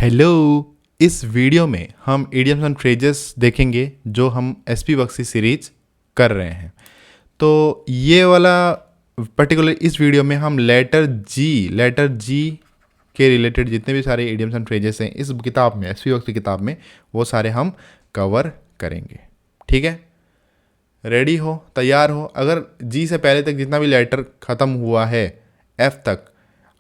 Hello. इस video में हम इडियम्स एंड फ्रेजेस देखेंगे जो हम एसपी बख्शी सीरीज कर रहे हैं। तो ये वाला पर्टिकुलर इस वीडियो में हम लेटर जी के रिलेटेड जितने भी सारे इडियम्स एंड फ्रेजेस हैं इस किताब में, एसपी बख्शी किताब में, वो सारे हम कवर करेंगे। ठीक है, रेडी हो, तैयार हो? अगर जी से पहले तक जितना भी लेटर ख़त्म हुआ है एफ तक,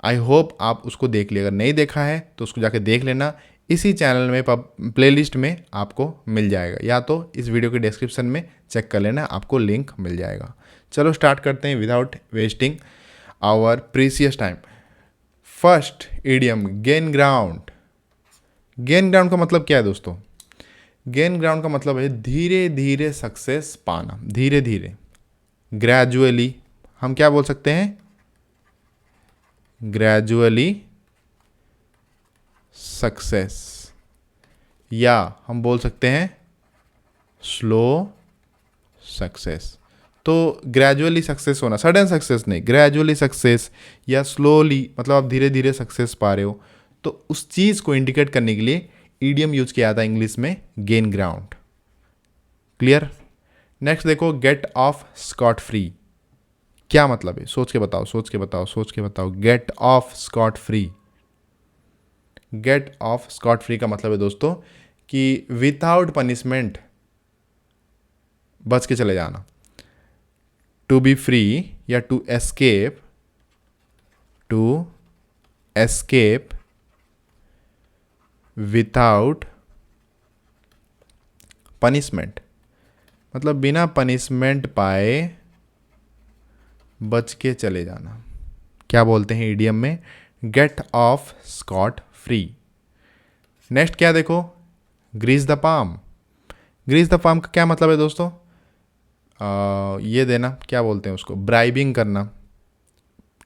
आई होप आप उसको देख लिया। अगर नहीं देखा है तो उसको जाके देख लेना। इसी चैनल में प्लेलिस्ट में आपको मिल जाएगा, या तो इस वीडियो के डिस्क्रिप्शन में चेक कर लेना, आपको लिंक मिल जाएगा। चलो स्टार्ट करते हैं without wasting our precious time. First idiom, gain ground. Gain ground का मतलब क्या है दोस्तों? गेन ग्राउंड का मतलब है धीरे धीरे सक्सेस पाना, धीरे धीरे, ग्रेजुअली। हम क्या बोल सकते हैं? ग्रेजुअली सक्सेस, या हम बोल सकते हैं स्लो सक्सेस। तो ग्रेजुअली सक्सेस होना, सडन सक्सेस नहीं, ग्रेजुअली सक्सेस या स्लोली, मतलब आप धीरे धीरे सक्सेस पा रहे हो। तो उस चीज़ को इंडिकेट करने के लिए ईडियम यूज किया था इंग्लिश में, गेन ग्राउंड। क्लियर? नेक्स्ट देखो, गेट ऑफ स्कॉट फ्री। क्या मतलब है? सोच के बताओ, सोच के बताओ, सोच के बताओ। Get off scot free. Get off scot free का मतलब है दोस्तों कि विदाउट पनिशमेंट बच के चले जाना। टू बी फ्री या to escape, to escape without punishment, मतलब बिना पनिशमेंट पाए बच के चले जाना। क्या बोलते हैं ईडियम में? Get off scot free. Next क्या देखो, grease the palm. Grease the palm का क्या मतलब है दोस्तों? ये देना, क्या बोलते हैं उसको? ब्राइबिंग करना,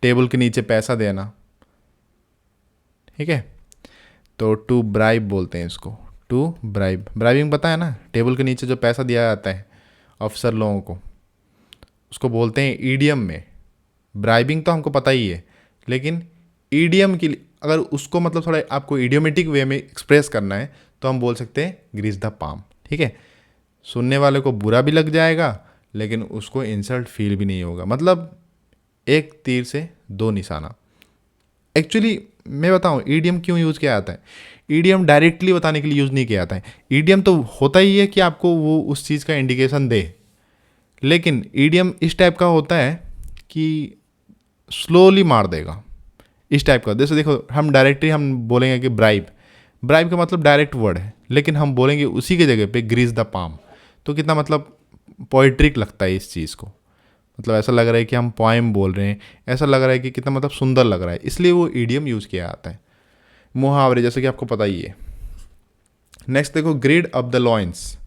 टेबल के नीचे पैसा देना। ठीक है, तो टू ब्राइब बोलते हैं इसको, टू ब्राइब। ब्राइबिंग पता है ना, टेबल के नीचे जो पैसा दिया जाता है अफसर लोगों को, उसको बोलते हैं ईडियम में। ब्राइबिंग तो हमको पता ही है, लेकिन ईडियम के लिए अगर उसको मतलब थोड़ा आपको इडियोमेटिक वे में एक्सप्रेस करना है तो हम बोल सकते हैं ग्रीस द पाम। ठीक है, सुनने वाले को बुरा भी लग जाएगा लेकिन उसको इंसल्ट फील भी नहीं होगा। मतलब एक तीर से दो निशाना। एक्चुअली मैं बताऊं ईडियम क्यों यूज़ किया जाता है? ईडियम डायरेक्टली बताने के लिए यूज़ नहीं किया जाता है। ईडियम तो होता ही है कि आपको वो उस चीज़ का इंडिकेशन दे, लेकिन ईडियम इस टाइप का होता है कि स्लोली मार देगा, इस टाइप का। जैसे देखो, हम डायरेक्टली हम बोलेंगे कि ब्राइब। ब्राइब का मतलब डायरेक्ट वर्ड है, लेकिन हम बोलेंगे उसी के जगह पे ग्रीस द पाम। तो कितना मतलब पोइट्रिक लगता है इस चीज़ को। मतलब ऐसा लग रहा है कि हम पोएम बोल रहे हैं, ऐसा लग रहा है कि कितना मतलब सुंदर लग रहा है, इसलिए वो ईडियम यूज़ किया जाता है। मुहावरे जैसे कि आपको पता ही है। नेक्स्ट देखो, grid of the lion's.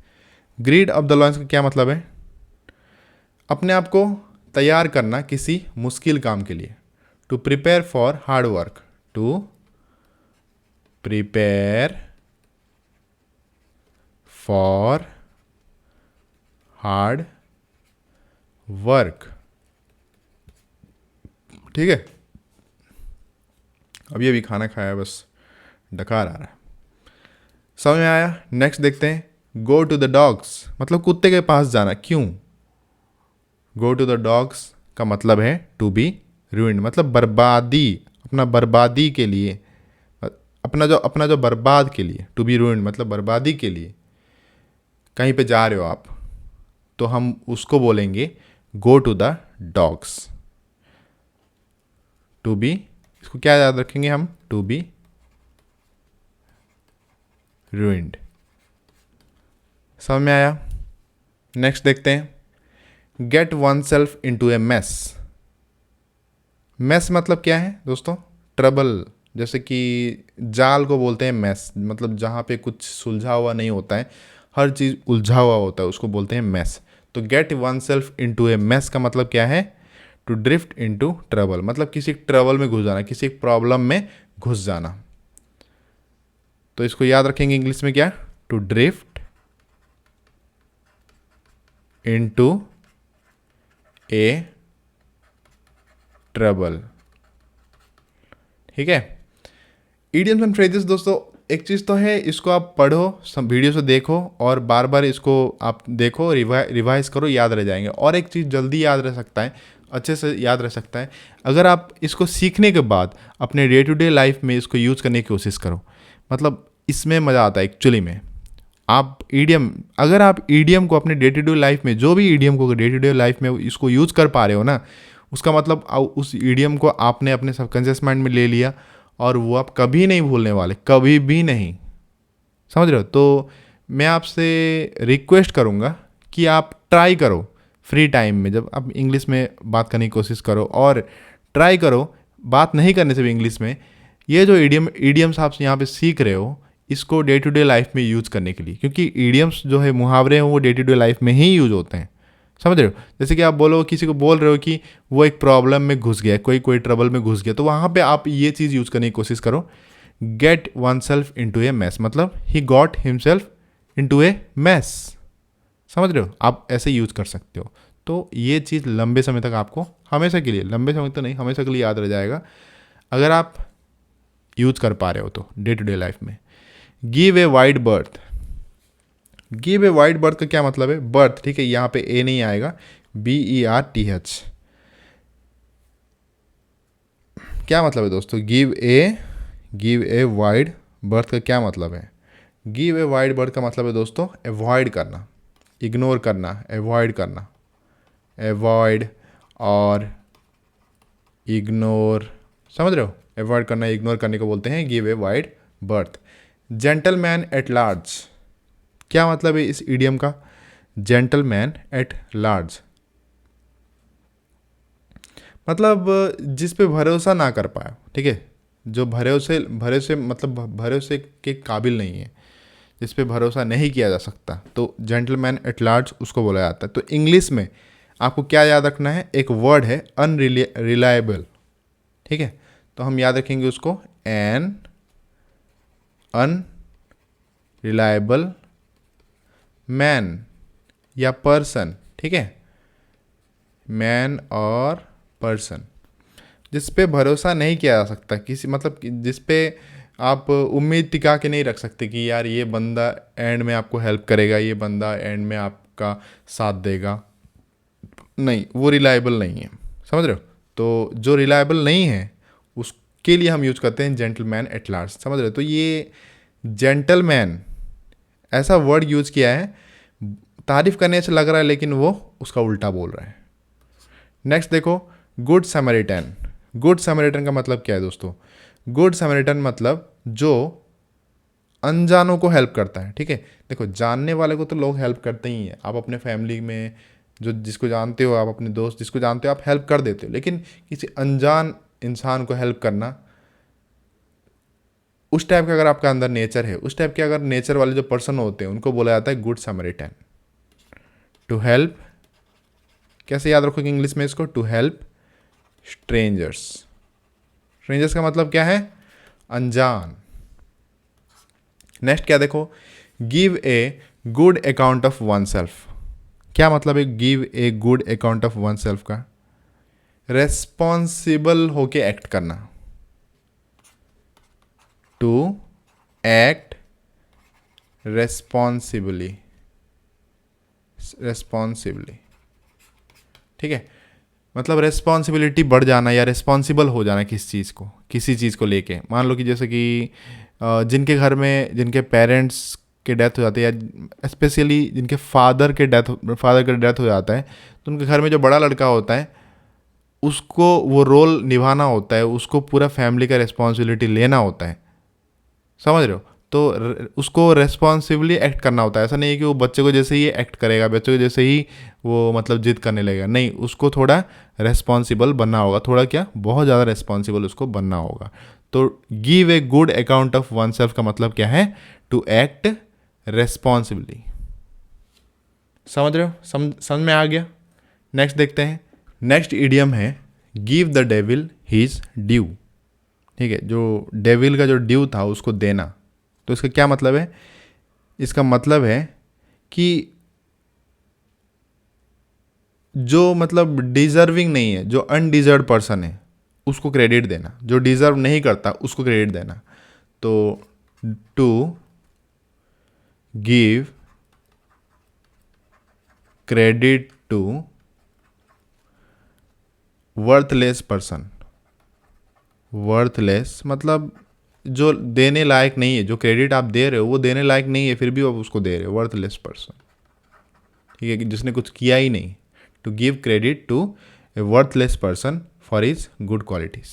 Grid of the lion's का क्या मतलब है? अपने आप को तैयार करना किसी मुश्किल काम के लिए। To prepare for hard work, to prepare for hard work. ठीक है, अभी अभी खाना खाया, बस डकार आ रहा है। समझ में आया? नेक्स्ट देखते हैं, गो टू द डॉग्स, मतलब कुत्ते के पास जाना। क्यों? गो टू द डॉग्स का मतलब है टू बी रूइंड, मतलब बर्बादी, अपना बर्बादी के लिए, अपना जो बर्बाद के लिए। टू बी रूइंड मतलब बर्बादी के लिए कहीं पे जा रहे हो आप, तो हम उसको बोलेंगे go to the dogs. To be, इसको क्या याद रखेंगे हम? To be ruined. समझ में आया? नेक्स्ट देखते हैं, get oneself into a mess. Mess मतलब क्या है दोस्तों? ट्रबल। जैसे कि जाल को बोलते हैं मैस, मतलब जहाँ पे कुछ सुलझा हुआ नहीं होता है, हर चीज़ उलझा हुआ होता है, उसको बोलते हैं मैस। तो get oneself into a mess का मतलब क्या है? To drift into trouble, मतलब किसी ट्रबल में घुस जाना, किसी प्रॉब्लम में घुस जाना। तो इसको याद रखेंगे इंग्लिश में क्या? To drift into a trouble. ठीक है, इडियम्स एंड फ्रेजेस दोस्तों एक चीज़ तो है, इसको आप पढ़ो, सब वीडियो से देखो और बार बार इसको आप देखो, रिवाइज करो, याद रह जाएंगे। और एक चीज़ जल्दी याद रह सकता है, अच्छे से याद रह सकता है, अगर आप इसको सीखने के बाद अपने डे टू डे लाइफ में इसको यूज़ करने की कोशिश करो। मतलब इसमें मज़ा आता है एक्चुअली में। आप ईडियम, अगर आप ईडियम को अपने डे टू डे लाइफ में, जो भी ईडियम को डे टू डे लाइफ में इसको यूज़ कर पा रहे हो ना, उसका मतलब उस ईडियम को आपने अपने सबकॉन्शियस माइंड में ले लिया और वो आप कभी नहीं भूलने वाले, कभी भी नहीं। समझ रहे हो? तो मैं आपसे रिक्वेस्ट करूँगा कि आप ट्राई करो फ्री टाइम में, जब आप इंग्लिश में बात करने की कोशिश करो, और ट्राई करो बात नहीं करने से भी इंग्लिश में ये जो ईडियम्स आप यहाँ पे सीख रहे हो, इसको डे टू डे लाइफ में यूज़ करने के लिए, क्योंकि ईडियम्स जो है, मुहावरे हैं, वो डे टू डे लाइफ में ही यूज़ होते हैं। समझ रहे हो? जैसे कि आप बोलो, किसी को बोल रहे हो कि वो एक प्रॉब्लम में घुस गया, कोई ट्रबल में घुस गया, तो वहाँ पे आप ये चीज़ यूज़ करने की कोशिश करो, get oneself into a mess, मतलब ही got himself into a mess. समझ रहे हो? आप ऐसे यूज़ कर सकते हो। तो ये चीज़ लंबे समय तक आपको, हमेशा के लिए, लंबे समय तो नहीं, हमेशा के लिए याद रह जाएगा, अगर आप यूज़ कर पा रहे हो तो डे टू डे लाइफ में। Give a wide birth. Give a wide birth का क्या मतलब है? बर्थ, ठीक है, यहाँ पे ए नहीं आएगा, BERTH। क्या मतलब है दोस्तों? गिव ए वाइड बर्थ का क्या मतलब है? गिव ए वाइड बर्थ का मतलब है दोस्तों, अवॉइड करना, इग्नोर करना, अवॉइड करना, अवॉइड और इग्नोर। समझ रहे हो? अवॉइड करना, इग्नोर करने को बोलते हैं give a wide birth. Gentleman at large, क्या मतलब है इस इडियम का? जेंटलमैन एट लार्ज मतलब जिस पे भरोसा ना कर पाया, ठीक है, जो भरोसे मतलब भरोसे के काबिल नहीं है, जिस पे भरोसा नहीं किया जा सकता, तो जेंटलमैन एट लार्ज उसको बोला जाता है। तो इंग्लिश में आपको क्या याद रखना है? एक वर्ड है अनरिलायबल, ठीक है, तो हम याद रखेंगे उसको एन अनरिलायबल मैन या पर्सन, ठीक है, मैन और पर्सन, जिस पे भरोसा नहीं किया जा सकता, किसी मतलब जिस पे आप उम्मीद टिका के नहीं रख सकते कि यार ये बंदा एंड में आपको हेल्प करेगा, ये बंदा एंड में आपका साथ देगा, नहीं, वो रिलायबल नहीं है। समझ रहे हो? तो जो रिलायबल नहीं है उसके लिए हम यूज करते हैं जेंटलमैन एट लार्ज। समझ रहे हो? तो ये जेंटलमैन ऐसा वर्ड यूज किया है, तारीफ करने से लग रहा है लेकिन वो उसका उल्टा बोल रहा है। नेक्स्ट देखो, गुड समैरिटन। गुड समैरिटन का मतलब क्या है दोस्तों? गुड समैरिटन मतलब जो अनजानों को हेल्प करता है, ठीक है। देखो, जानने वाले को तो लोग हेल्प करते ही हैं, आप अपने फैमिली में जो जिसको जानते हो, आप अपने दोस्त जिसको जानते हो, आप हेल्प कर देते हो, लेकिन किसी अनजान इंसान को हेल्प करना, उस टाइप का अगर आपका अंदर नेचर है, उस टाइप के अगर नेचर वाले जो पर्सन होते हैं, उनको बोला जाता है गुड समैरिटन। टू हेल्प, कैसे याद रखोगे इंग्लिश में इसको? To help strangers. स्ट्रेंजर्स का मतलब क्या है? अनजान। नेक्स्ट क्या देखो, give a good account of one self. क्या मतलब है give a good account of oneself का? रेस्पॉन्सिबल होके एक्ट करना, टू एक्ट रेस्पॉन्सिबली, ठीक है, मतलब रेस्पॉन्सिबिलिटी बढ़ जाना या रेस्पॉन्सिबल हो जाना किसी चीज़ को लेके। मान लो कि जैसे कि जिनके घर में जिनके पेरेंट्स के डेथ हो जाती है, या स्पेशली जिनके फादर का डेथ हो जाता है, तो उनके घर में जो बड़ा लड़का होता है उसको वो रोल निभाना होता है, उसको पूरा फैमिली का रिस्पॉन्सिबिलिटी लेना होता है। समझ रहे हो? तो उसको रेस्पॉन्सिबली एक्ट करना होता है। ऐसा नहीं है कि वो बच्चे को जैसे ही एक्ट करेगा, बच्चे को जैसे ही वो मतलब जिद करने लगेगा, नहीं, उसको थोड़ा रेस्पॉन्सिबल बनना होगा, थोड़ा क्या, बहुत ज़्यादा रेस्पॉन्सिबल उसको बनना होगा। तो give a good account of oneself का मतलब क्या है? To act responsibly. समझ रहे हो? समझ में आ गया? नेक्स्ट देखते हैं। नेक्स्ट इडियम है give the devil his due, ठीक है, जो डेविल का जो ड्यू था उसको देना। तो इसका क्या मतलब है? इसका मतलब है कि जो मतलब डिजर्विंग नहीं है, जो अनडिजर्व पर्सन है, उसको क्रेडिट देना, जो डिजर्व नहीं करता उसको क्रेडिट देना। तो to give credit to worthless person. Worthless मतलब जो देने लायक नहीं है, जो क्रेडिट आप दे रहे हो वो देने लायक नहीं है, फिर भी आप उसको दे रहे हो, वर्थलेस पर्सन। ठीक है, कि जिसने कुछ किया ही नहीं। To give credit to a worthless person for his good qualities.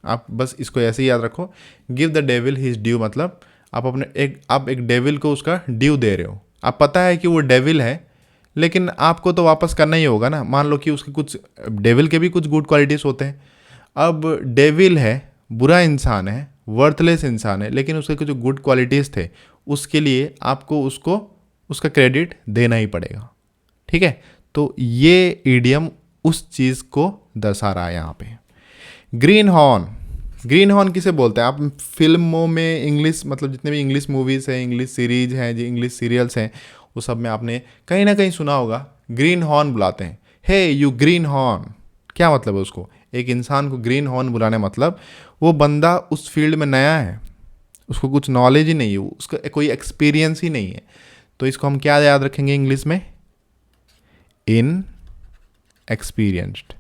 आप बस इसको ऐसे ही याद रखो। Give the devil his due मतलब आप एक डेविल को उसका ड्यू दे रहे हो। आप पता है कि वो डेविल है, लेकिन आपको तो वापस करना ही होगा ना। मान लो कि उसके कुछ, डेविल के भी कुछ गुड क्वालिटीज़ होते हैं। अब डेविल है, बुरा इंसान है, वर्थलेस इंसान है, लेकिन उसके कुछ गुड क्वालिटीज़ थे, उसके लिए आपको उसको उसका क्रेडिट देना ही पड़ेगा। ठीक है, तो ये ईडियम उस चीज़ को दर्शा रहा है यहाँ पे। ग्रीन हॉर्न, ग्रीन हॉर्न किसे बोलते हैं? आप फिल्मों में इंग्लिश, मतलब जितने भी इंग्लिश मूवीज़ हैं, इंग्लिश सीरीज हैं, जो इंग्लिश सीरियल्स हैं, वो सब में आपने कहीं ना कहीं सुना होगा, ग्रीन हॉर्न बुलाते हैं। हे यू ग्रीन हॉर्न, क्या मतलब है उसको? एक इंसान को ग्रीन हॉर्न बुलाने मतलब वो बंदा उस फील्ड में नया है, उसको कुछ नॉलेज ही नहीं है, उसका कोई एक्सपीरियंस ही नहीं है। तो इसको हम क्या याद रखेंगे इंग्लिश में? इन एक्सपीरियंस्ड।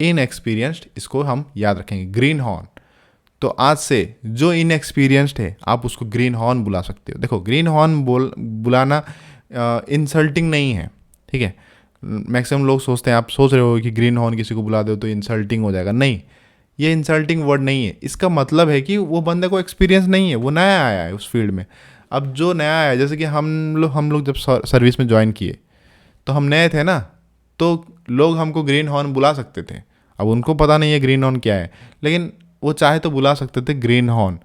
इनएक्सपीरियंस्ड, इसको हम याद रखेंगे ग्रीन हॉर्न। तो आज से जो इनएक्सपीरियंस्ड है आप उसको ग्रीन हॉर्न बुला सकते हो। देखो, ग्रीन हॉर्न बुलाना इंसल्टिंग नहीं है। ठीक है, मैक्सिमम लोग सोचते हैं, आप सोच रहे हो कि ग्रीन हॉर्न किसी को बुला दो तो इंसल्टिंग हो जाएगा। नहीं, ये इंसल्टिंग वर्ड नहीं है। इसका मतलब है कि वो बंदे को एक्सपीरियंस नहीं है, वो नया आया है उस फील्ड में। अब जो नया है, जैसे कि हम लोग जब सर्विस में ज्वाइन किए तो हम नए थे ना, तो लोग हमको ग्रीन हॉर्न बुला सकते थे। अब उनको पता नहीं है ग्रीन हॉर्न क्या है, लेकिन वो चाहे तो बुला सकते थे ग्रीन हॉर्न।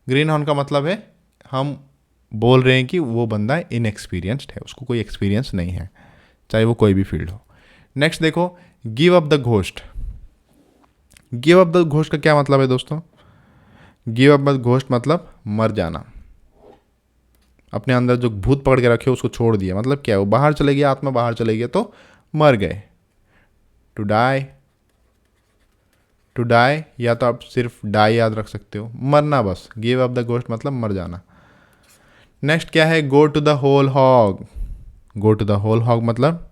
ग्रीन हॉर्न का मतलब है हम बोल रहे हैं कि वो बंदा इनएक्सपीरियंस्ड है, उसको कोई एक्सपीरियंस नहीं है, चाहे वो कोई भी फील्ड हो। नेक्स्ट देखो, give up the ghost. Give up the ghost का क्या मतलब है दोस्तों? गिव अप द घोस्ट मतलब मर जाना। अपने अंदर जो भूत पकड़ के रखे उसको छोड़ दिया, मतलब क्या है? वो बाहर चले गया, आत्मा बाहर चले गया तो मर गए। टू डाई, टू डाई, या तो आप सिर्फ डाई याद रख सकते हो, मरना बस। गिव अप द घोस्ट मतलब मर जाना। नेक्स्ट क्या है? Go to the whole hog. Go to the whole hog मतलब,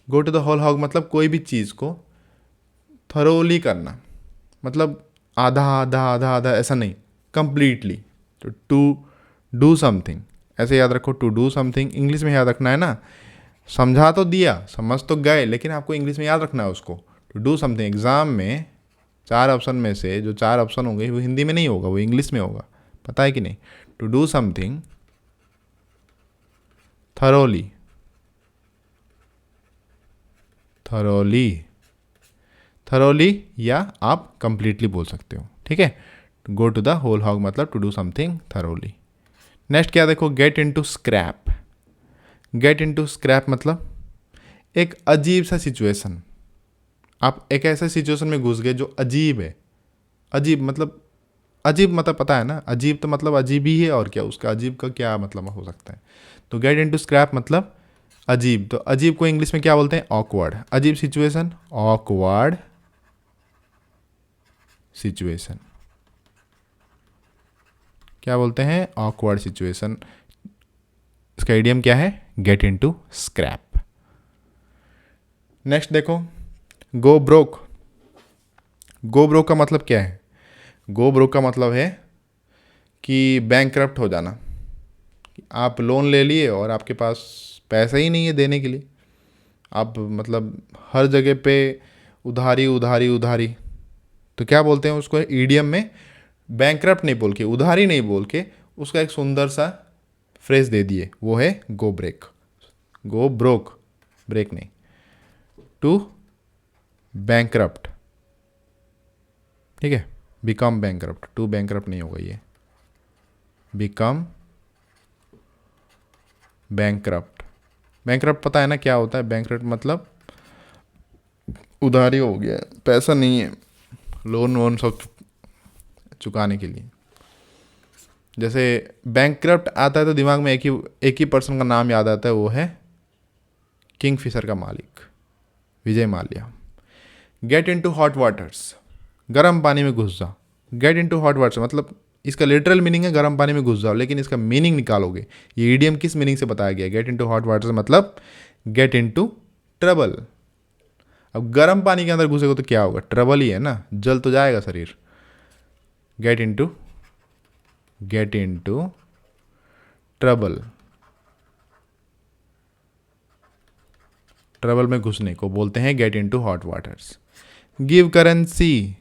go to the whole hog मतलब कोई भी चीज़ को थरोली करना, मतलब आधा आधा आधा आधा ऐसा नहीं, कंप्लीटली। तो टू डू समथिंग ऐसे याद रखो। टू डू समथिंग इंग्लिश में याद रखना है ना। समझा तो दिया, समझ तो गए, लेकिन आपको इंग्लिश में याद रखना है उसको। टू डू समथिंग, एग्जाम में 4 ऑप्शन में से जो 4 ऑप्शन होंगे वो हिंदी में नहीं होगा, वो इंग्लिश में होगा, पता है कि नहीं? To do something thoroughly, thoroughly, thoroughly, या आप कंप्लीटली बोल सकते हो। ठीक है, go to the whole hog मतलब to do something thoroughly. Next क्या देखो? Get into scrap. Get into scrap मतलब एक अजीब सा सिचुएशन। आप एक ऐसे सिचुएशन में घुस गए जो अजीब है। अजीब मतलब, अजीब मतलब पता है ना, अजीब तो मतलब अजीब ही है, और क्या उसका अजीब का क्या मतलब हो सकता है? तो गेट इनटू स्क्रैप मतलब अजीब। तो अजीब को इंग्लिश में क्या बोलते हैं? ऑकवर्ड। अजीब सिचुएशन, ऑकवर्ड सिचुएशन, क्या बोलते हैं? Awkward situation. इसका इडियम क्या है? Gate into scrap. नेक्स्ट देखो, गो ब्रोक। गो ब्रोक का मतलब क्या है? गो ब्रोक का मतलब है कि बैंकरप्ट हो जाना। आप लोन ले लिए और आपके पास पैसा ही नहीं है देने के लिए। आप मतलब हर जगह पे उधारी उधारी उधारी। तो क्या बोलते हैं उसको ईडियम में? बैंकरप्ट नहीं बोल के, उधारी नहीं बोल के, उसका एक सुंदर सा फ्रेज दे दिए, वो है गो ब्रेक। गो ब्रोक, ब्रेक नहीं। टू बैंकरप्ट, ठीक है, बिकम बैंकरप्ट। टू बैंकरप्ट नहीं होगा ये, बिकम बैंकरप्ट। बैंकरप्ट पता है ना क्या होता है? बैंकरप्ट मतलब उधारी हो गया, पैसा नहीं है, लोन वोन सब चुकाने के लिए। जैसे बैंकरप्ट आता है तो दिमाग में एक ही पर्सन का नाम याद आता है, वो है किंगफिशर का मालिक Vijay Mallya. Get into hot waters. गर्म पानी में घुस जा। गेट इनटू हॉट वाटर मतलब इसका लिटरल मीनिंग है गर्म पानी में घुस जाओ, लेकिन इसका मीनिंग निकालोगे ये ईडियम किस मीनिंग से बताया गया। गेट इनटू हॉट वाटर मतलब गेट इनटू ट्रबल। अब गर्म पानी के अंदर घुसेगा तो क्या होगा, ट्रबल ही है ना, जल तो जाएगा शरीर। गेट इनटू ट्रबल, ट्रबल में घुसने को बोलते हैं gate into hot waters. Give currency,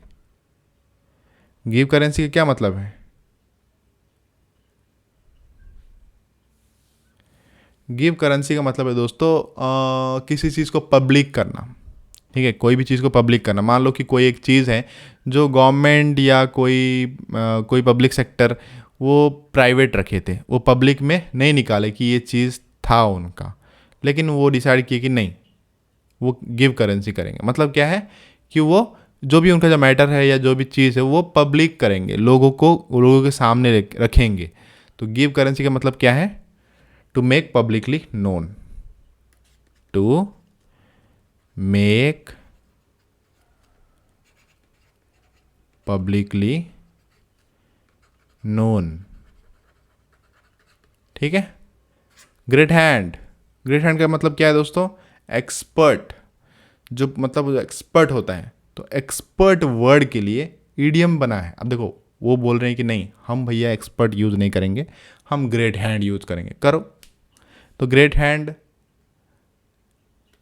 give currency का क्या मतलब है। गिव करेंसी का मतलब है दोस्तों किसी चीज़ को पब्लिक करना। ठीक है, कोई भी चीज़ को पब्लिक करना। मान लो कि कोई एक चीज़ है जो गवर्नमेंट या कोई पब्लिक सेक्टर वो प्राइवेट रखे थे, वो पब्लिक में नहीं निकाले कि ये चीज़ था उनका, लेकिन वो डिसाइड किए कि नहीं वो गिव करेंसी करेंगे। मतलब क्या है कि वो जो भी उनका जो मैटर है या जो भी चीज़ है वो पब्लिक करेंगे, लोगों के सामने रखेंगे। तो गिव करेंसी का मतलब क्या है, to make publicly known, to make publicly known. ठीक है। ग्रेट हैंड, ग्रेट हैंड का मतलब क्या है दोस्तों, एक्सपर्ट, जो मतलब एक्सपर्ट होता है। तो एक्सपर्ट वर्ड के लिए ईडियम बना है। अब देखो वो बोल रहे हैं कि नहीं हम भैया एक्सपर्ट यूज़ नहीं करेंगे, हम ग्रेट हैंड यूज़ करेंगे। करो। तो ग्रेट हैंड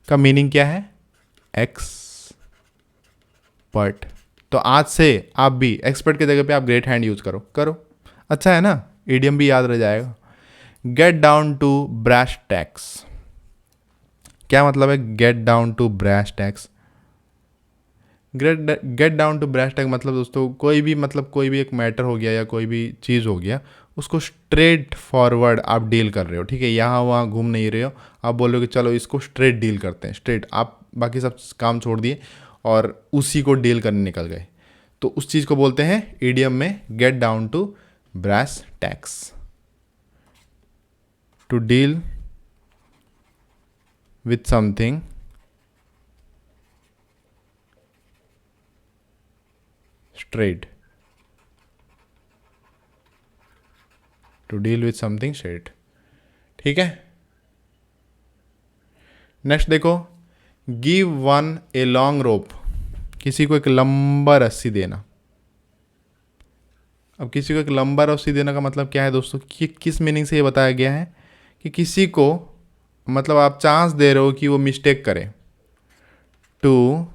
का मीनिंग क्या है, एक्सपर्ट। तो आज से आप भी एक्सपर्ट की जगह पे आप ग्रेट हैंड यूज़ करो। अच्छा है ना, ईडियम भी याद रह जाएगा। Get down to brass tacks, क्या मतलब है get down to brass tacks. Get down to brass tag मतलब दोस्तों कोई भी एक मैटर हो गया या कोई भी चीज़ हो गया, उसको स्ट्रेट फॉरवर्ड आप डील कर रहे हो। ठीक है, यहाँ वहाँ घूम नहीं रहे हो, आप बोल रहे हो कि चलो इसको स्ट्रेट डील करते हैं। स्ट्रेट आप बाकी सब काम छोड़ दिए और उसी को डील करने निकल गए, तो उस चीज़ को बोलते हैं ईडियम में get down to brass tacks. To deal with something straight, to deal with something straight। ठीक है। नेक्स्ट देखो, गिव वन ए लॉन्ग रोप, किसी को एक लंबा रस्सी देना। अब किसी को एक लंबा रस्सी देने का मतलब क्या है दोस्तों, कि किस मीनिंग से ये बताया गया है कि किसी को मतलब आप चांस दे रहे हो कि वो मिस्टेक करे। टू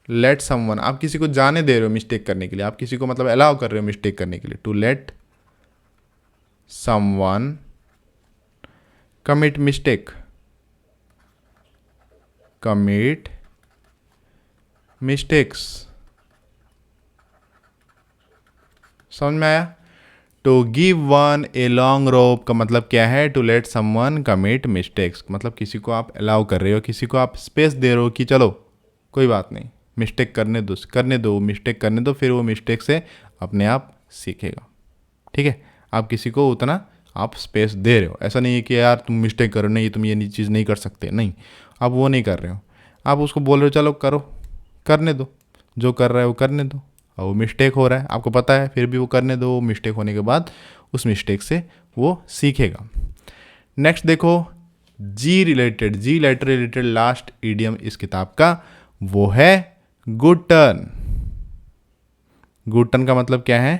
लेट समवन, आप किसी को जाने दे रहे हो मिस्टेक करने के लिए, आप किसी को मतलब अलाउ कर रहे हो मिस्टेक करने के लिए। To let someone commit mistake, commit mistakes. समझ में आया। To give one a long rope का मतलब क्या है, to let someone commit mistakes, मतलब किसी को आप अलाउ कर रहे हो, किसी को आप स्पेस दे रहे हो कि चलो कोई बात नहीं, मिस्टेक करने दो मिस्टेक करने दो, फिर वो मिस्टेक से अपने आप सीखेगा। ठीक है, आप किसी को उतना आप स्पेस दे रहे हो, ऐसा नहीं है कि यार तुम मिस्टेक करो, नहीं तुम ये चीज़ नहीं कर सकते, नहीं, आप वो नहीं कर रहे हो। आप उसको बोल रहे हो चलो करो, करने दो, जो कर रहा है वो करने दो, और वो मिस्टेक हो रहा है आपको पता है, फिर भी वो करने दो। मिस्टेक होने के बाद उस मिस्टेक से वो सीखेगा। नेक्स्ट देखो, जी लेटर रिलेटेड लास्ट ईडियम इस किताब का वो है गुड टर्न। गुड टर्न का मतलब क्या है,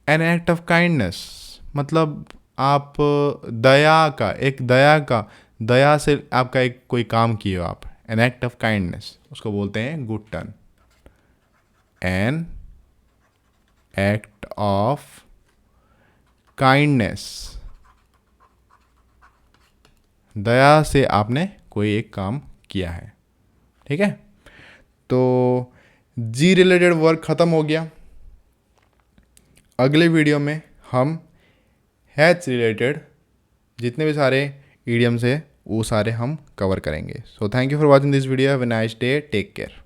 एन एक्ट ऑफ काइंडनेस, मतलब आप दया से आपका एक कोई काम किए हो आप, एन एक्ट ऑफ काइंडनेस, उसको बोलते हैं good turn. An act of kindness, दया से आपने कोई एक काम किया है। ठीक है, तो जी रिलेटेड वर्क खत्म हो गया। अगले वीडियो में हम हैच रिलेटेड जितने भी सारे ईडियम्स है वो सारे हम कवर करेंगे। So thank you for watching this video. Have a nice day, take care.